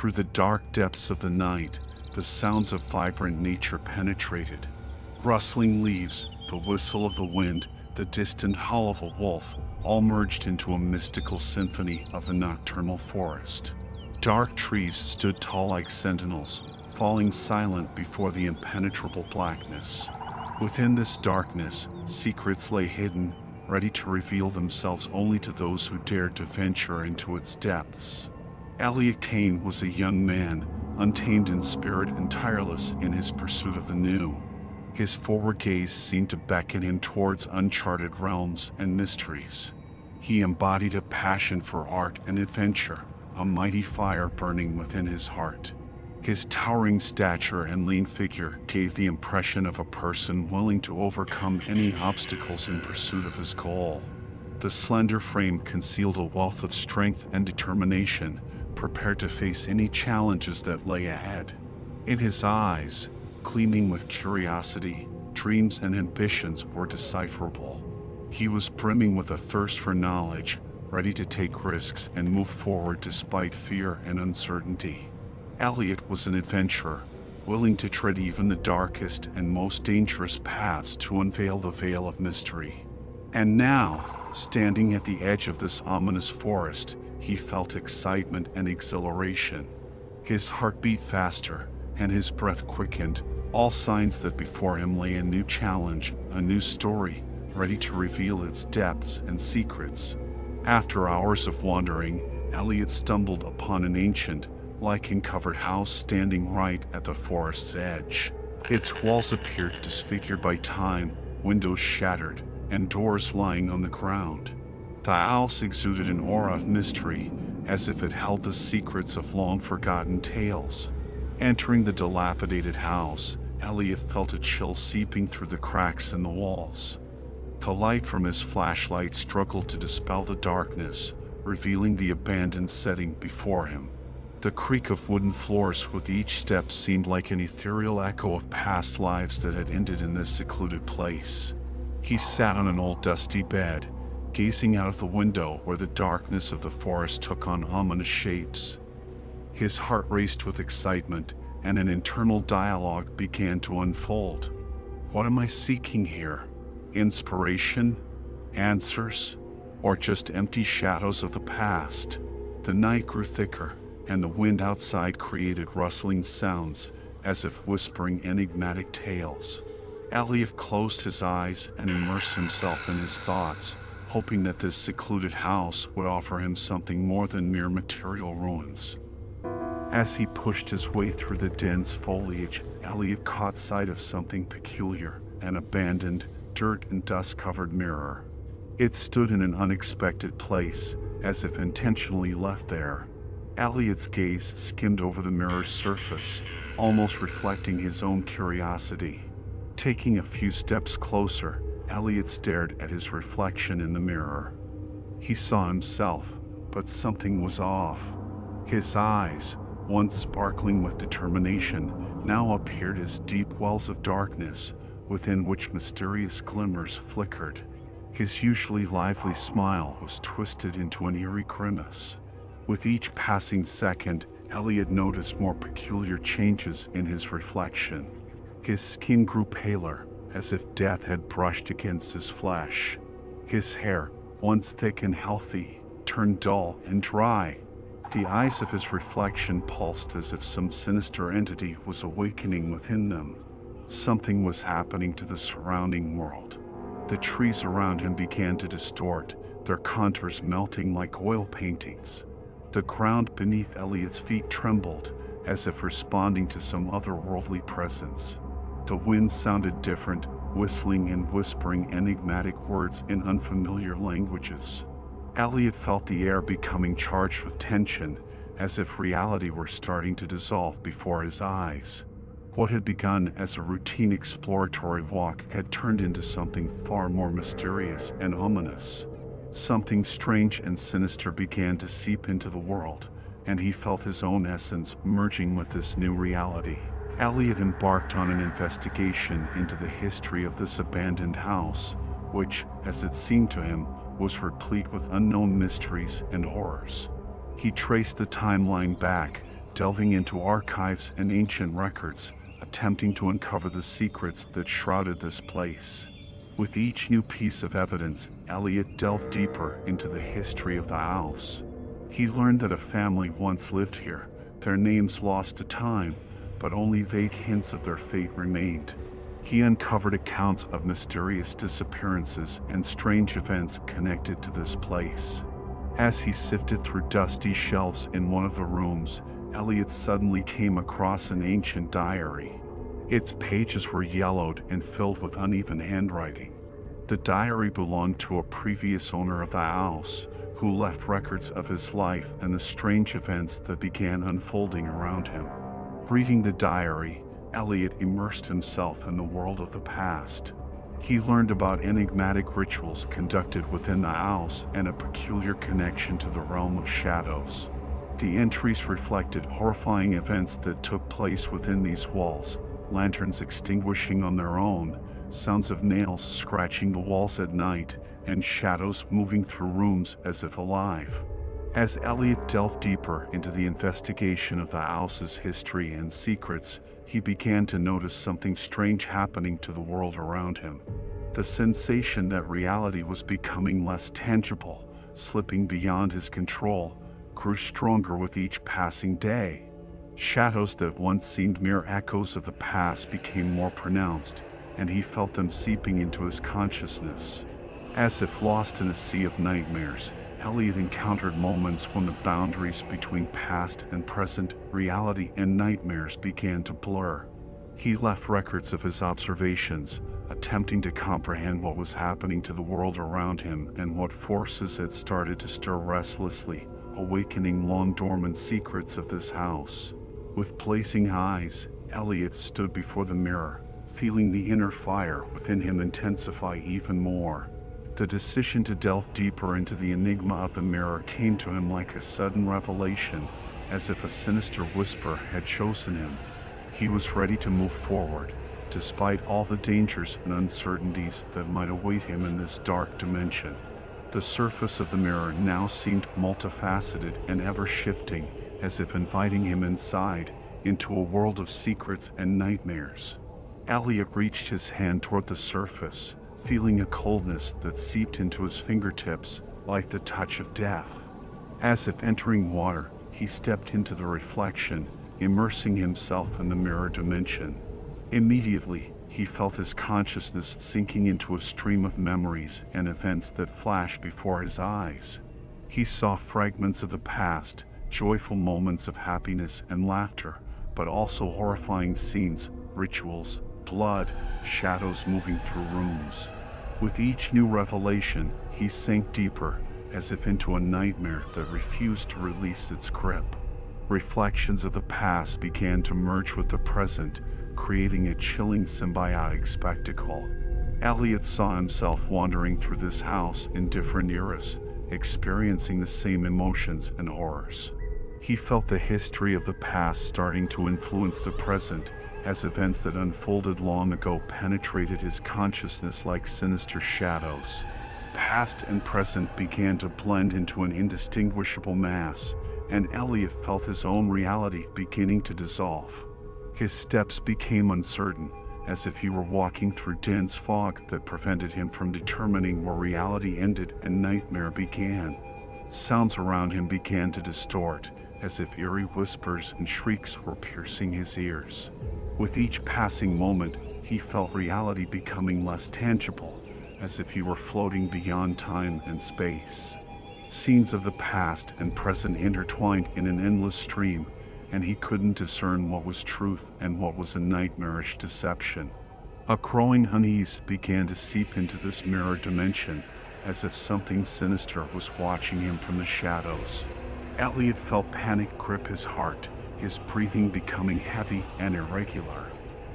Through the dark depths of the night, the sounds of vibrant nature penetrated. Rustling leaves, the whistle of the wind, the distant howl of a wolf, all merged into a mystical symphony of the nocturnal forest. Dark trees stood tall like sentinels, falling silent before the impenetrable blackness. Within this darkness, secrets lay hidden, ready to reveal themselves only to those who dared to venture into its depths. Elliot Kane was a young man, untamed in spirit and tireless in his pursuit of the new. His forward gaze seemed to beckon him towards uncharted realms and mysteries. He embodied a passion for art and adventure, a mighty fire burning within his heart. His towering stature and lean figure gave the impression of a person willing to overcome any obstacles in pursuit of his goal. The slender frame concealed a wealth of strength and determination, prepared to face any challenges that lay ahead. In his eyes, gleaming with curiosity, dreams and ambitions were decipherable. He was brimming with a thirst for knowledge, ready to take risks and move forward despite fear and uncertainty. Elliot was an adventurer, willing to tread even the darkest and most dangerous paths to unveil the veil of mystery. And now, standing at the edge of this ominous forest, he felt excitement and exhilaration. His heart beat faster, and his breath quickened, all signs that before him lay a new challenge, a new story, ready to reveal its depths and secrets. After hours of wandering, Elliot stumbled upon an ancient, lichen-covered house standing right at the forest's edge. Its walls appeared disfigured by time, windows shattered, and doors lying on the ground. The house exuded an aura of mystery, as if it held the secrets of long-forgotten tales. Entering the dilapidated house, Elliot felt a chill seeping through the cracks in the walls. The light from his flashlight struggled to dispel the darkness, revealing the abandoned setting before him. The creak of wooden floors with each step seemed like an ethereal echo of past lives that had ended in this secluded place. He sat on an old dusty bed, gazing out of the window where the darkness of the forest took on ominous shapes. His heart raced with excitement, and an internal dialogue began to unfold. What am I seeking here? Inspiration? Answers? Or just empty shadows of the past? The night grew thicker, and the wind outside created rustling sounds, as if whispering enigmatic tales. Elliot closed his eyes and immersed himself in his thoughts, hoping that this secluded house would offer him something more than mere material ruins. As he pushed his way through the dense foliage, Elliot caught sight of something peculiar, an abandoned, dirt and dust-covered mirror. It stood in an unexpected place, as if intentionally left there. Elliot's gaze skimmed over the mirror's surface, almost reflecting his own curiosity. Taking a few steps closer, Elliot stared at his reflection in the mirror. He saw himself, but something was off. His eyes, once sparkling with determination, now appeared as deep wells of darkness, within which mysterious glimmers flickered. His usually lively smile was twisted into an eerie grimace. With each passing second, Elliot noticed more peculiar changes in his reflection. His skin grew paler, as if death had brushed against his flesh. His hair, once thick and healthy, turned dull and dry. The eyes of his reflection pulsed as if some sinister entity was awakening within them. Something was happening to the surrounding world. The trees around him began to distort, their contours melting like oil paintings. The ground beneath Elliot's feet trembled, as if responding to some otherworldly presence. The wind sounded different, whistling and whispering enigmatic words in unfamiliar languages. Elliot felt the air becoming charged with tension, as if reality were starting to dissolve before his eyes. What had begun as a routine exploratory walk had turned into something far more mysterious and ominous. Something strange and sinister began to seep into the world, and he felt his own essence merging with this new reality. Elliot embarked on an investigation into the history of this abandoned house, which, as it seemed to him, was replete with unknown mysteries and horrors. He traced the timeline back, delving into archives and ancient records, attempting to uncover the secrets that shrouded this place. With each new piece of evidence, Elliot delved deeper into the history of the house. He learned that a family once lived here, their names lost to time, but only vague hints of their fate remained. He uncovered accounts of mysterious disappearances and strange events connected to this place. As he sifted through dusty shelves in one of the rooms, Elliot suddenly came across an ancient diary. Its pages were yellowed and filled with uneven handwriting. The diary belonged to a previous owner of the house, who left records of his life and the strange events that began unfolding around him. Reading the diary, Elliot immersed himself in the world of the past. He learned about enigmatic rituals conducted within the house and a peculiar connection to the realm of shadows. The entries reflected horrifying events that took place within these walls, lanterns extinguishing on their own, sounds of nails scratching the walls at night, and shadows moving through rooms as if alive. As Elliot delved deeper into the investigation of the house's history and secrets, he began to notice something strange happening to the world around him. The sensation that reality was becoming less tangible, slipping beyond his control, grew stronger with each passing day. Shadows that once seemed mere echoes of the past became more pronounced, and he felt them seeping into his consciousness. As if lost in a sea of nightmares, Elliot encountered moments when the boundaries between past and present, reality and nightmares began to blur. He left records of his observations, attempting to comprehend what was happening to the world around him and what forces had started to stir restlessly, awakening long-dormant secrets of this house. With blazing eyes, Elliot stood before the mirror, feeling the inner fire within him intensify even more. The decision to delve deeper into the enigma of the mirror came to him like a sudden revelation, as if a sinister whisper had chosen him. He was ready to move forward, despite all the dangers and uncertainties that might await him in this dark dimension. The surface of the mirror now seemed multifaceted and ever-shifting, as if inviting him inside, into a world of secrets and nightmares. Elliot reached his hand toward the surface, feeling a coldness that seeped into his fingertips like the touch of death. As if entering water, he stepped into the reflection, immersing himself in the mirror dimension. Immediately, he felt his consciousness sinking into a stream of memories and events that flashed before his eyes. He saw fragments of the past, joyful moments of happiness and laughter, but also horrifying scenes, rituals, blood, shadows moving through rooms. With each new revelation, he sank deeper, as if into a nightmare that refused to release its grip. Reflections of the past began to merge with the present, creating a chilling symbiotic spectacle. Elliot saw himself wandering through this house in different eras, experiencing the same emotions and horrors. He felt the history of the past starting to influence the present, as events that unfolded long ago penetrated his consciousness like sinister shadows. Past and present began to blend into an indistinguishable mass, and Elliot felt his own reality beginning to dissolve. His steps became uncertain, as if he were walking through dense fog that prevented him from determining where reality ended and nightmare began. Sounds around him began to distort, as if eerie whispers and shrieks were piercing his ears. With each passing moment, he felt reality becoming less tangible, as if he were floating beyond time and space. Scenes of the past and present intertwined in an endless stream, and he couldn't discern what was truth and what was a nightmarish deception. A growing unease began to seep into this mirror dimension, as if something sinister was watching him from the shadows. Elliot felt panic grip his heart, his breathing becoming heavy and irregular.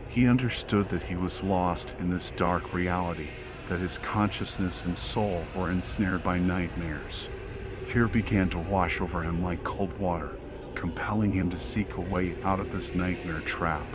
He understood that he was lost in this dark reality, that his consciousness and soul were ensnared by nightmares. Fear began to wash over him like cold water, compelling him to seek a way out of this nightmare trap.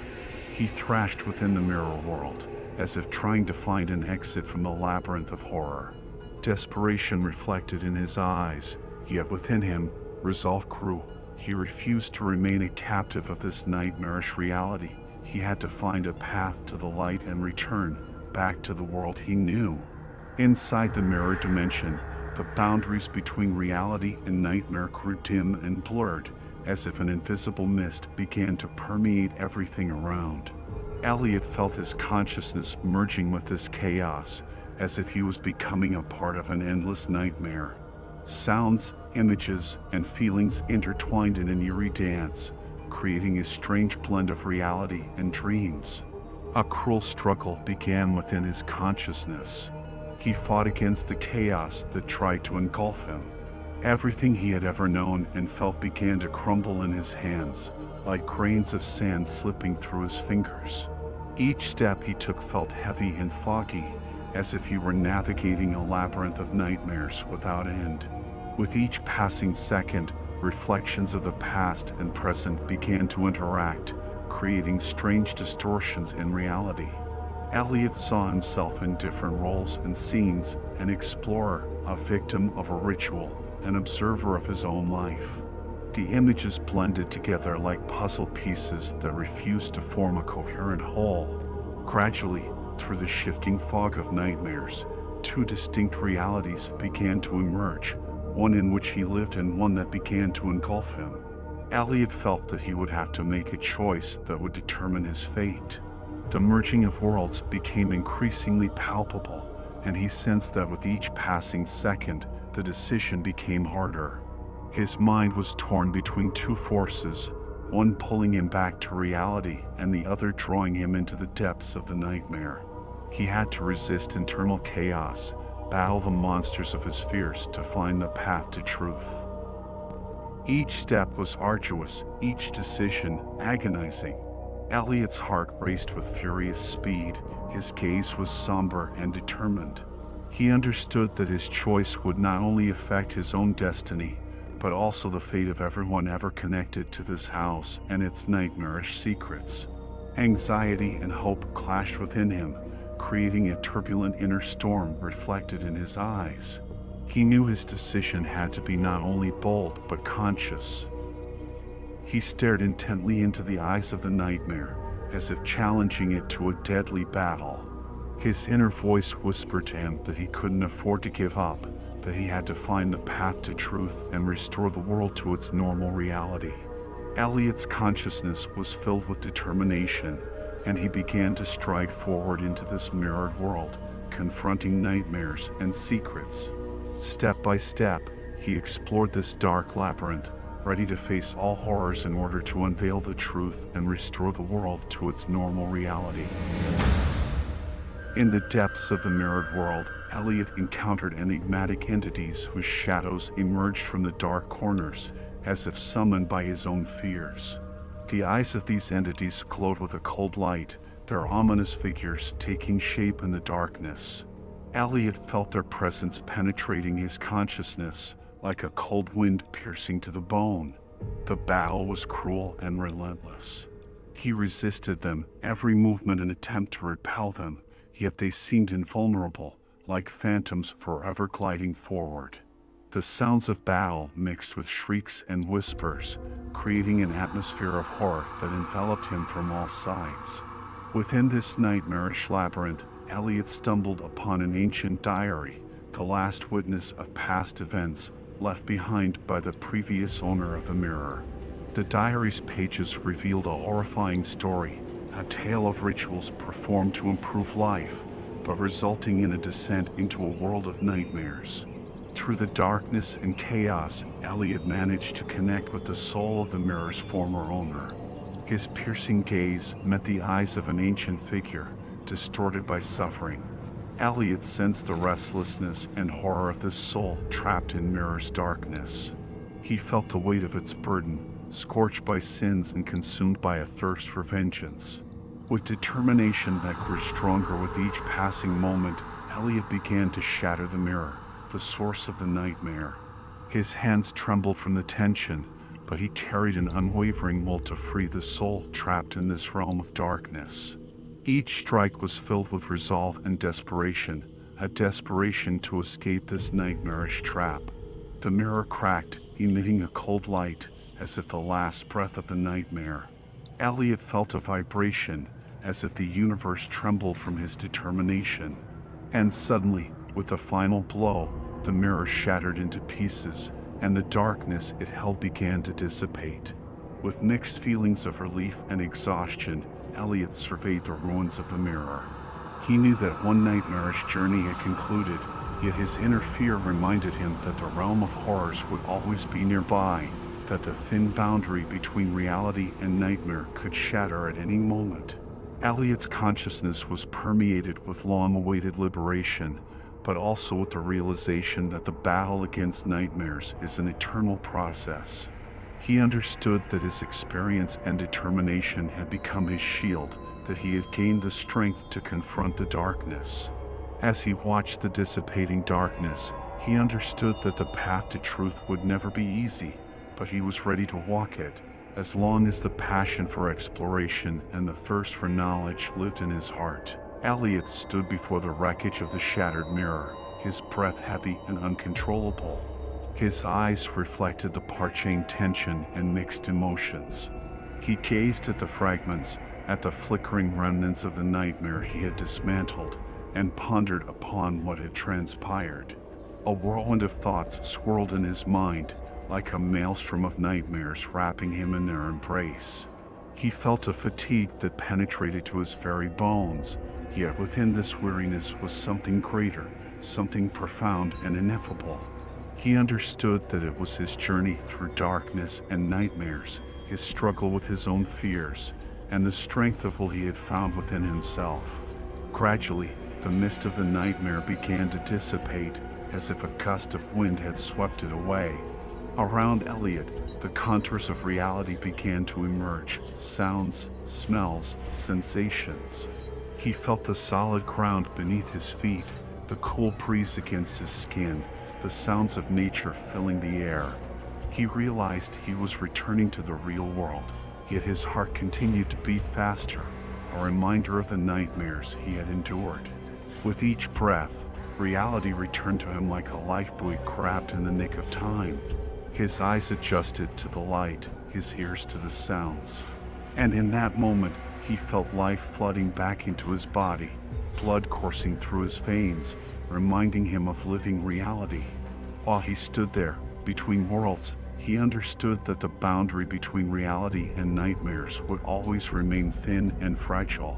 He thrashed within the mirror world, as if trying to find an exit from the labyrinth of horror. Desperation reflected in his eyes, yet within him, resolve grew. He refused to remain a captive of this nightmarish reality. He had to find a path to the light and return back to the world he knew. Inside the mirror dimension, the boundaries between reality and nightmare grew dim and blurred, as if an invisible mist began to permeate everything around. Elliot felt his consciousness merging with this chaos, as if he was becoming a part of an endless nightmare. Sounds, images, and feelings intertwined in an eerie dance, creating a strange blend of reality and dreams. A cruel struggle began within his consciousness. He fought against the chaos that tried to engulf him. Everything he had ever known and felt began to crumble in his hands, like grains of sand slipping through his fingers. Each step he took felt heavy and foggy, as if he were navigating a labyrinth of nightmares without end. With each passing second, reflections of the past and present began to interact, creating strange distortions in reality. Elliot saw himself in different roles and scenes: an explorer, a victim of a ritual, an observer of his own life. The images blended together like puzzle pieces that refused to form a coherent whole. Gradually, through the shifting fog of nightmares, two distinct realities began to emerge, one in which he lived and one that began to engulf him. Elliot felt that he would have to make a choice that would determine his fate. The merging of worlds became increasingly palpable, and he sensed that with each passing second, the decision became harder. His mind was torn between two forces, one pulling him back to reality and the other drawing him into the depths of the nightmare. He had to resist internal chaos, battle the monsters of his fears to find the path to truth. Each step was arduous, each decision agonizing. Elliot's heart raced with furious speed, his gaze was somber and determined. He understood that his choice would not only affect his own destiny, but also the fate of everyone ever connected to this house and its nightmarish secrets. Anxiety and hope clashed within him, creating a turbulent inner storm reflected in his eyes. He knew his decision had to be not only bold but conscious. He stared intently into the eyes of the nightmare, as if challenging it to a deadly battle. His inner voice whispered to him that he couldn't afford to give up, that he had to find the path to truth and restore the world to its normal reality. Elliot's consciousness was filled with determination, and he began to stride forward into this mirrored world, confronting nightmares and secrets. Step by step, he explored this dark labyrinth, ready to face all horrors in order to unveil the truth and restore the world to its normal reality. In the depths of the mirrored world, Elliot encountered enigmatic entities whose shadows emerged from the dark corners, as if summoned by his own fears. The eyes of these entities glowed with a cold light, their ominous figures taking shape in the darkness. Elliot felt their presence penetrating his consciousness, like a cold wind piercing to the bone. The battle was cruel and relentless. He resisted them, every movement an attempt to repel them, yet they seemed invulnerable, like phantoms forever gliding forward. The sounds of battle mixed with shrieks and whispers, creating an atmosphere of horror that enveloped him from all sides. Within this nightmarish labyrinth, Elliot stumbled upon an ancient diary, the last witness of past events left behind by the previous owner of the mirror. The diary's pages revealed a horrifying story, a tale of rituals performed to improve life, but resulting in a descent into a world of nightmares. Through the darkness and chaos, Elliot managed to connect with the soul of the mirror's former owner. His piercing gaze met the eyes of an ancient figure, distorted by suffering. Elliot sensed the restlessness and horror of this soul trapped in mirror's darkness. He felt the weight of its burden, scorched by sins and consumed by a thirst for vengeance. With determination that grew stronger with each passing moment, Elliot began to shatter the mirror, the source of the nightmare. His hands trembled from the tension, but he carried an unwavering will to free the soul trapped in this realm of darkness. Each strike was filled with resolve and desperation, a desperation to escape this nightmarish trap. The mirror cracked, emitting a cold light, as if the last breath of the nightmare. Elliot felt a vibration, as if the universe trembled from his determination. And suddenly, with a final blow, the mirror shattered into pieces, and the darkness it held began to dissipate. With mixed feelings of relief and exhaustion, Elliot surveyed the ruins of the mirror. He knew that one nightmarish journey had concluded, yet his inner fear reminded him that the realm of horrors would always be nearby, that the thin boundary between reality and nightmare could shatter at any moment. Elliot's consciousness was permeated with long-awaited liberation, but also with the realization that the battle against nightmares is an eternal process. He understood that his experience and determination had become his shield, that he had gained the strength to confront the darkness. As he watched the dissipating darkness, he understood that the path to truth would never be easy, but he was ready to walk it, as long as the passion for exploration and the thirst for knowledge lived in his heart. Elliot stood before the wreckage of the shattered mirror, his breath heavy and uncontrollable. His eyes reflected the parching tension and mixed emotions. He gazed at the fragments, at the flickering remnants of the nightmare he had dismantled, and pondered upon what had transpired. A whirlwind of thoughts swirled in his mind, like a maelstrom of nightmares wrapping him in their embrace. He felt a fatigue that penetrated to his very bones, yet within this weariness was something greater, something profound and ineffable. He understood that it was his journey through darkness and nightmares, his struggle with his own fears, and the strength of what he had found within himself. Gradually, the mist of the nightmare began to dissipate, as if a gust of wind had swept it away. Around Elliot, the contours of reality began to emerge, sounds, smells, sensations. He felt the solid ground beneath his feet, the cool breeze against his skin, the sounds of nature filling the air. He realized he was returning to the real world, yet his heart continued to beat faster, a reminder of the nightmares he had endured. With each breath, reality returned to him like a lifebuoy grabbed in the nick of time. His eyes adjusted to the light, his ears to the sounds. And in that moment, he felt life flooding back into his body, blood coursing through his veins, reminding him of living reality. While he stood there, between worlds, he understood that the boundary between reality and nightmares would always remain thin and fragile.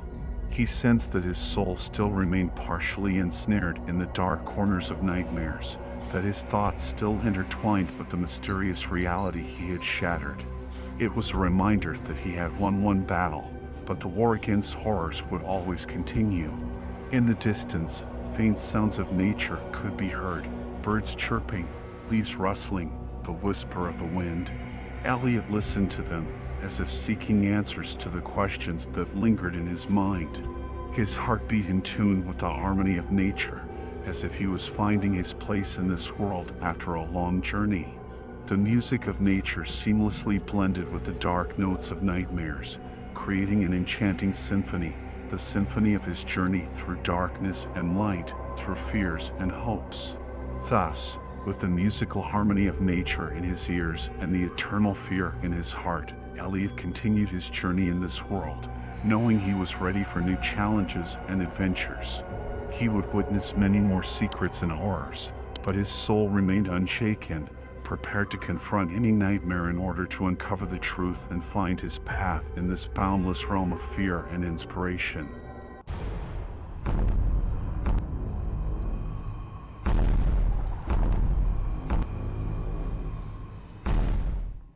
He sensed that his soul still remained partially ensnared in the dark corners of nightmares, that his thoughts still intertwined with the mysterious reality he had shattered. It was a reminder that he had won one battle, but the war against horrors would always continue. In the distance, faint sounds of nature could be heard, birds chirping, leaves rustling, the whisper of the wind. Elliot listened to them, as if seeking answers to the questions that lingered in his mind. His heart beat in tune with the harmony of nature, as if he was finding his place in this world after a long journey. The music of nature seamlessly blended with the dark notes of nightmares, creating an enchanting symphony, the symphony of his journey through darkness and light, through fears and hopes. Thus, with the musical harmony of nature in his ears and the eternal fear in his heart, Elliot continued his journey in this world, knowing he was ready for new challenges and adventures. He would witness many more secrets and horrors, but his soul remained unshaken, prepared to confront any nightmare in order to uncover the truth and find his path in this boundless realm of fear and inspiration.